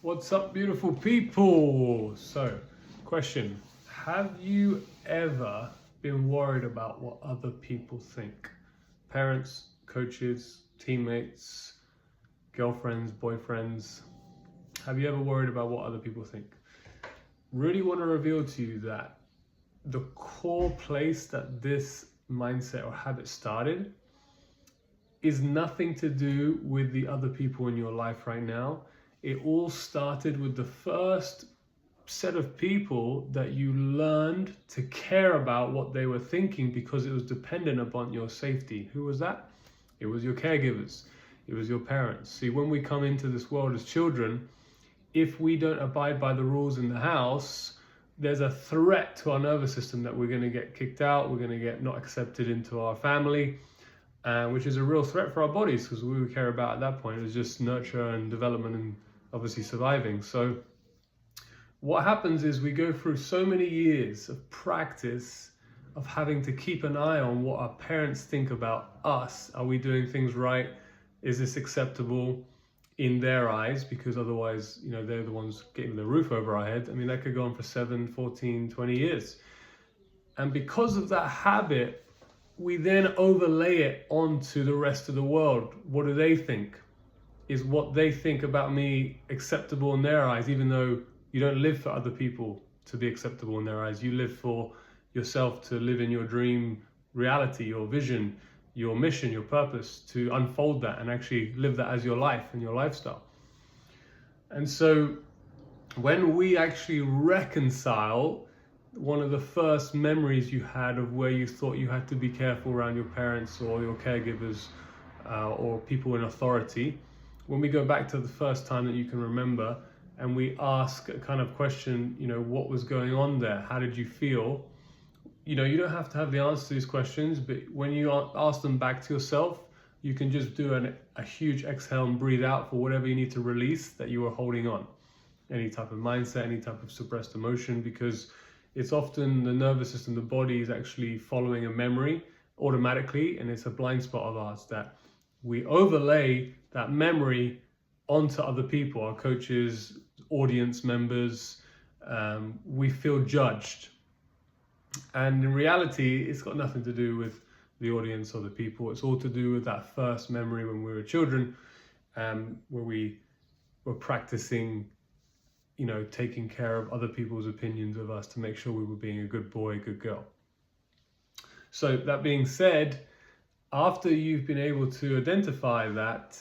What's up, beautiful people? So, question, have you ever been worried about what other people think? Parents, coaches, teammates, girlfriends, boyfriends. Have you ever worried about what other people think? Really want to reveal to you that the core place that this mindset or habit started is nothing to do with the other people in your life right now. It all started with the first set of people that you learned to care about what they were thinking because it was dependent upon your safety. Who was that? It was your caregivers. It was your parents. See, when we come into this world as children, if we don't abide by the rules in the house, there's a threat to our nervous system that we're going to get kicked out, we're going to get not accepted into our family, which is a real threat for our bodies, because all we care about at that point is just nurture and development and obviously surviving. So what happens is we go through so many years of practice of having to keep an eye on what our parents think about us. Are we doing things right? Is this acceptable in their eyes? Because otherwise, they're the ones getting the roof over our head. I mean, that could go on for 7, 14, 20 years. And because of that habit, we then overlay it onto the rest of the world. What do they think? Is what they think about me acceptable in their eyes, even though you don't live for other people to be acceptable in their eyes. You live for yourself to live in your dream reality, your vision, your mission, your purpose, to unfold that and actually live that as your life and your lifestyle. And so when we actually reconcile one of the first memories you had of where you thought you had to be careful around your parents or your caregivers or people in authority, when we go back to the first time that you can remember and we ask a kind of question, what was going on there? How did you feel? You don't have to have the answer to these questions, but when you ask them back to yourself, you can just do a huge exhale and breathe out for whatever you need to release that you were holding on. Any type of mindset, any type of suppressed emotion, because it's often the nervous system, the body is actually following a memory automatically, and it's a blind spot of ours that we overlay that memory onto other people, our coaches, audience members. We feel judged. And in reality, it's got nothing to do with the audience or the people. It's all to do with that first memory when we were children, where we were practicing, taking care of other people's opinions of us to make sure we were being a good boy, good girl. So that being said, after you've been able to identify that,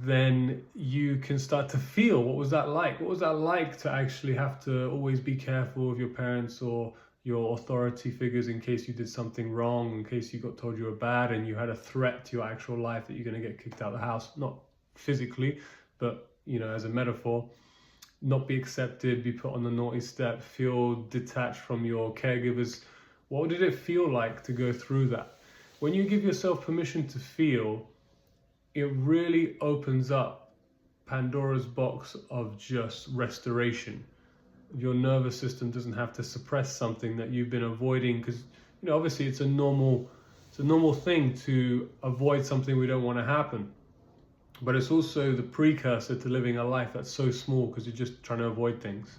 then you can start to feel, what was that like? What was that like to actually have to always be careful of your parents or your authority figures in case you did something wrong, in case you got told you were bad and you had a threat to your actual life that you're going to get kicked out of the house, not physically, but as a metaphor, not be accepted, be put on the naughty step, feel detached from your caregivers. What did it feel like to go through that? When you give yourself permission to feel, it really opens up Pandora's box of just restoration. Your nervous system doesn't have to suppress something that you've been avoiding, because obviously it's a normal thing to avoid something we don't want to happen. But it's also the precursor to living a life that's so small because you're just trying to avoid things.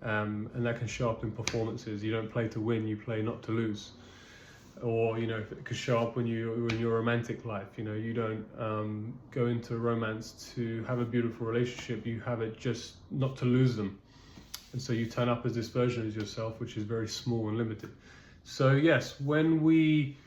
And that can show up in performances. You don't play to win, you play not to lose. Or it could show up when you're in your romantic life. You don't go into romance to have a beautiful relationship. You have it just not to lose them, and so you turn up as this version of yourself, which is very small and limited. So yes, when we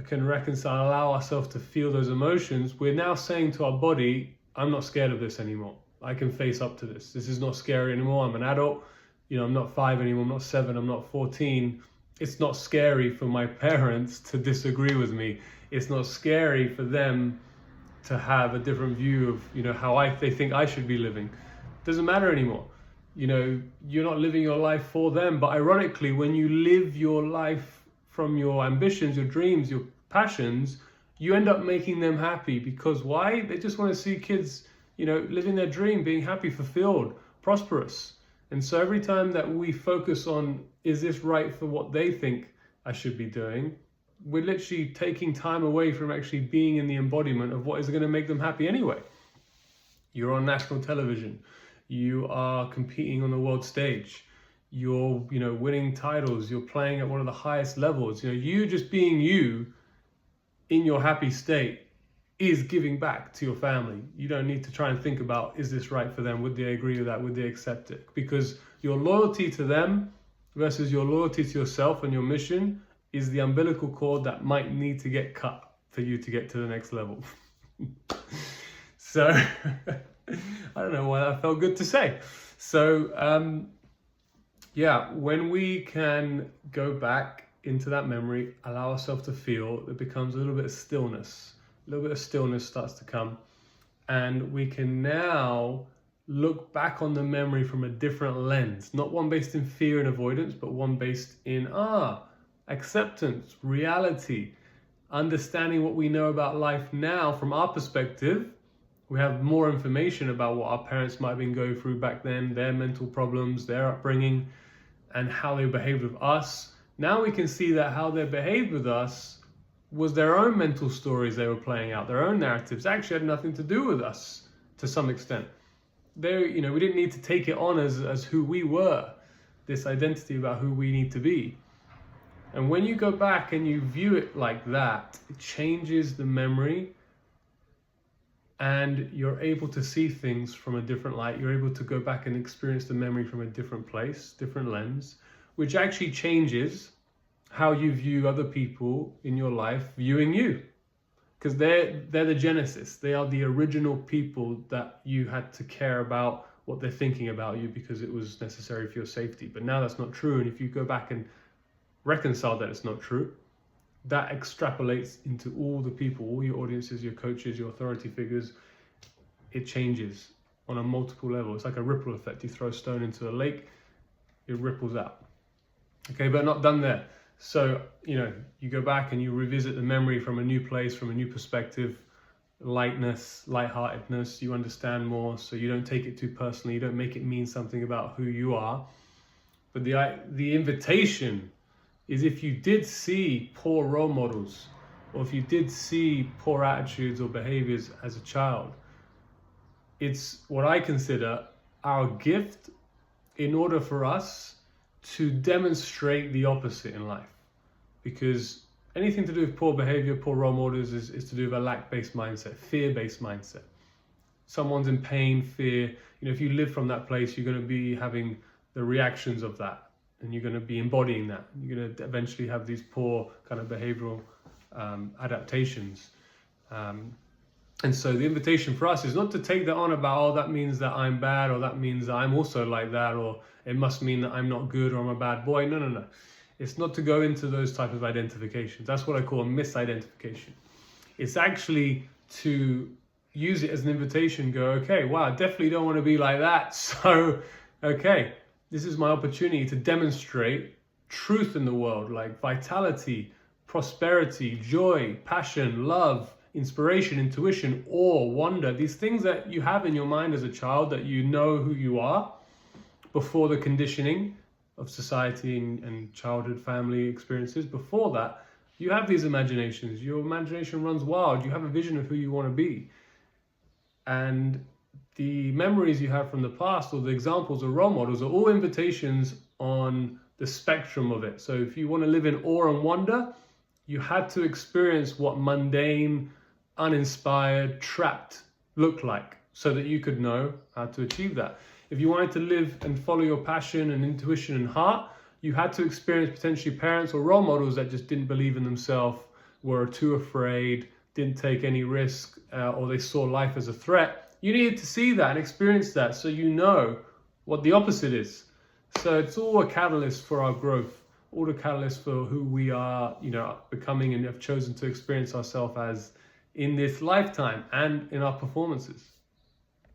can reconcile, allow ourselves to feel those emotions, we're now saying to our body, I'm not scared of this anymore. I can face up to this. This is not scary anymore. I'm an adult. I'm not 5 anymore. I'm not 7. I'm not 14. It's not scary for my parents to disagree with me. It's not scary for them to have a different view of, how they think I should be living. It doesn't matter anymore. You're not living your life for them. But ironically, when you live your life from your ambitions, your dreams, your passions, you end up making them happy. Because why? They just want to see kids, living their dream, being happy, fulfilled, prosperous. And so every time that we focus on, is this right for what they think I should be doing? We're literally taking time away from actually being in the embodiment of what is going to make them happy anyway. You're on national television. you are competing on the world stage, you're, winning titles, you're playing at one of the highest levels. You just being you in your happy state is giving back to your family. You don't need to try and think about, is this right for them? Would they agree with that? Would they accept it? Because your loyalty to them versus your loyalty to yourself and your mission is the umbilical cord that might need to get cut for you to get to the next level. So, I don't know why that felt good to say. So, when we can go back into that memory, allow ourselves to feel, it becomes a little bit of stillness. A little bit of stillness starts to come, and we can now look back on the memory from a different lens, not one based in fear and avoidance, but one based in acceptance, reality, understanding what we know about life now from our perspective. We have more information about what our parents might have been going through back then, their mental problems, their upbringing, and how they behaved with us. Now we can see that how they behaved with us was their own mental stories they were playing out, their own narratives. Actually had nothing to do with us to some extent. We didn't need to take it on as who we were, this identity about who we need to be. And when you go back and you view it like that, it changes the memory, and you're able to see things from a different light. You're able to go back and experience the memory from a different place, different lens, which actually changes how you view other people in your life viewing you. Because they're the genesis. They are the original people that you had to care about what they're thinking about you because it was necessary for your safety. But now that's not true. And if you go back and reconcile that it's not true, that extrapolates into all the people, all your audiences, your coaches, your authority figures. It changes on a multiple level. It's like a ripple effect. You throw a stone into a lake, it ripples out. Okay, but not done there. So, you go back and you revisit the memory from a new place, from a new perspective, lightness, lightheartedness, you understand more, so you don't take it too personally, you don't make it mean something about who you are. But the invitation is, if you did see poor role models, or if you did see poor attitudes or behaviors as a child, it's what I consider our gift in order for us to demonstrate the opposite in life. Because anything to do with poor behavior, poor role models is to do with a lack-based mindset, fear-based mindset. Someone's in pain, fear. If you live from that place, you're going to be having the reactions of that, and you're going to be embodying that. You're going to eventually have these poor kind of behavioral adaptations. And so the invitation for us is not to take that on about, that means that I'm bad, or that means that I'm also like that, or it must mean that I'm not good, or I'm a bad boy. No. It's not to go into those type of identifications. That's what I call a misidentification. It's actually to use it as an invitation, go, okay, wow, I definitely don't want to be like that. So, okay, this is my opportunity to demonstrate truth in the world, like vitality, prosperity, joy, passion, love, inspiration, intuition, awe, wonder, these things that you have in your mind as a child, that you know who you are before the conditioning of society and childhood family experiences. Before that, you have these imaginations. Your imagination runs wild. You have a vision of who you want to be. And the memories you have from the past, or the examples or role models, are all invitations on the spectrum of it. So if you want to live in awe and wonder, you had to experience what mundane, uninspired, trapped looked like, so that you could know how to achieve that. If you wanted to live and follow your passion and intuition and heart, you had to experience potentially parents or role models that just didn't believe in themselves, were too afraid, didn't take any risk, or they saw life as a threat. You needed to see that and experience that, so you know what the opposite is. So it's all a catalyst for our growth, all the catalyst for who we are, becoming, and have chosen to experience ourselves as in this lifetime and in our performances.